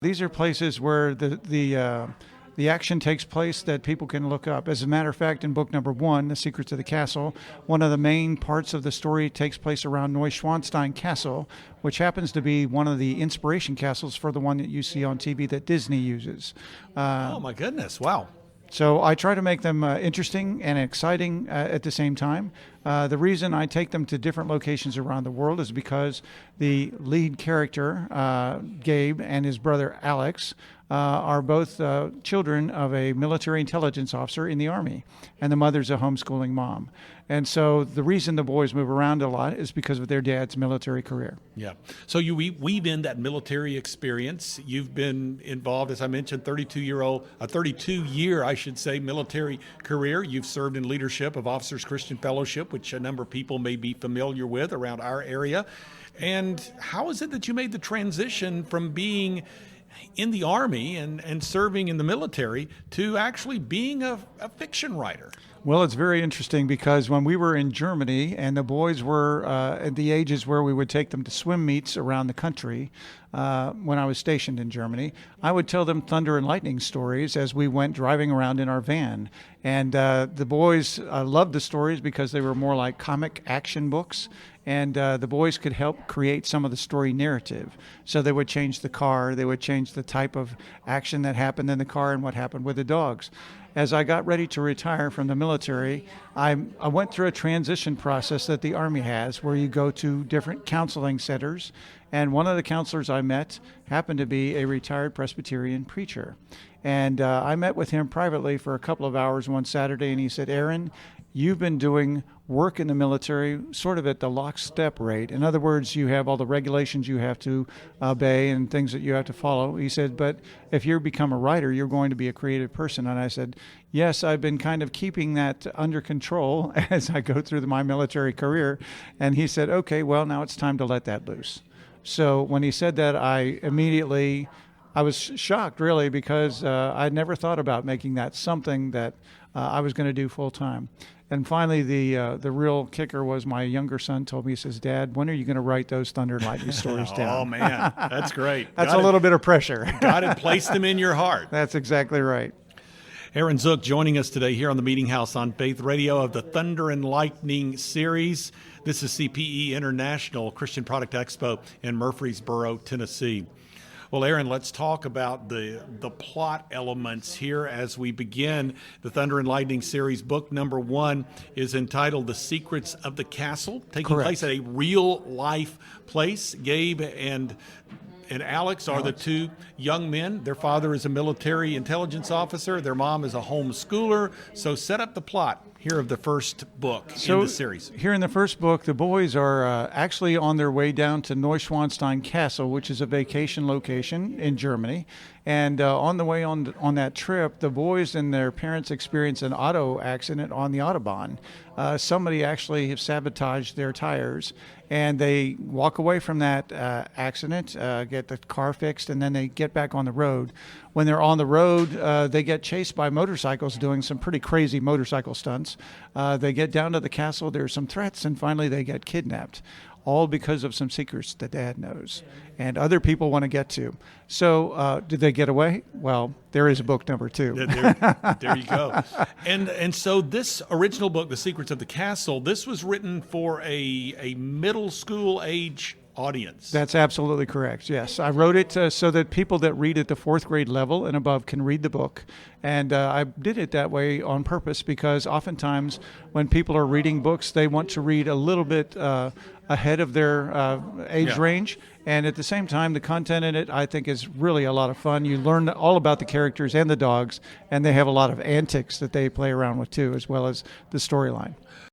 These are places where the action takes place that people can look up. As a matter of fact, in book number 1, The Secrets of the Castle, one of the main parts of the story takes place around Neuschwanstein Castle, which happens to be one of the inspiration castles for the one that you see on TV that Disney uses. Oh, my goodness. Wow. So I try to make them interesting and exciting at the same time. The reason I take them to different locations around the world is because the lead character, Gabe, and his brother Alex, are both children of a military intelligence officer in the Army, and the mother's a homeschooling mom. And so the reason the boys move around a lot is because of their dad's military career. Yeah. So you weave in that military experience. You've been involved, as I mentioned, 32-year, I should say, military career. You've served in leadership of Officers Christian Fellowship, which a number of people may be familiar with around our area. And how is it that you made the transition from being in the Army and serving in the military to actually being a fiction writer? Well, it's very interesting because when we were in Germany and the boys were at the ages where we would take them to swim meets around the country, when I was stationed in Germany, I would tell them thunder and lightning stories as we went driving around in our van. And the boys loved the stories because they were more like comic action books. And the boys could help create some of the story narrative. So they would change the car, they would change the type of action that happened in the car and what happened with the dogs. As I got ready to retire from the military, I went through a transition process that the Army has where you go to different counseling centers. And one of the counselors I met happened to be a retired Presbyterian preacher. And I met with him privately for a couple of hours one Saturday, and he said, "Aaron, you've been doing work in the military sort of at the lockstep rate. In other words, you have all the regulations you have to obey and things that you have to follow." He said, "But if you become a writer, you're going to be a creative person." And I said, "Yes, I've been kind of keeping that under control as I go through my military career." And he said, "Okay, well, now it's time to let that loose." So when he said that, I was shocked, really, because I'd never thought about making that something that I was going to do full time. And finally, the real kicker was my younger son told me, he says, "Dad, when are you going to write those thunder and lightning stories down?" Oh, man, that's great. That's a little bit of pressure. God had placed them in your heart. That's exactly right. Aaron Zook joining us today here on the Meeting House on Faith Radio of the Thunder and Lightning series. This is CPE International Christian Product Expo in Murfreesboro, Tennessee. Well, Aaron, let's talk about the plot elements here as we begin the Thunder and Lightning series. Book number 1 is entitled The Secrets of the Castle, taking place at a real-life place. Gabe and Alex are the two young men. Their father is a military intelligence officer. Their mom is a homeschooler. So set up the plot here of the first book in the series. Here in the first book, the boys are actually on their way down to Neuschwanstein Castle, which is a vacation location in Germany. And on the way on that trip, the boys and their parents experience an auto accident on the Autobahn. Somebody actually has sabotaged their tires, and they walk away from that accident, get the car fixed, and then they get back on the road. When they're on the road, they get chased by motorcycles doing some pretty crazy motorcycle stunts. They get down to the castle, there's some threats, and finally they get kidnapped. All because of some secrets that Dad knows and other people want to get to. So did they get away? Well, there is a book number 2. There you go. And so this original book, The Secrets of the Castle, this was written for a middle school age audience. That's absolutely correct. Yes, I wrote it so that people that read at the 4th grade level and above can read the book. And I did it that way on purpose because oftentimes when people are reading books, they want to read a little bit ahead of their age range. And at the same time, the content in it, I think, is really a lot of fun. You learn all about the characters and the dogs, and they have a lot of antics that they play around with, too, as well as the storyline.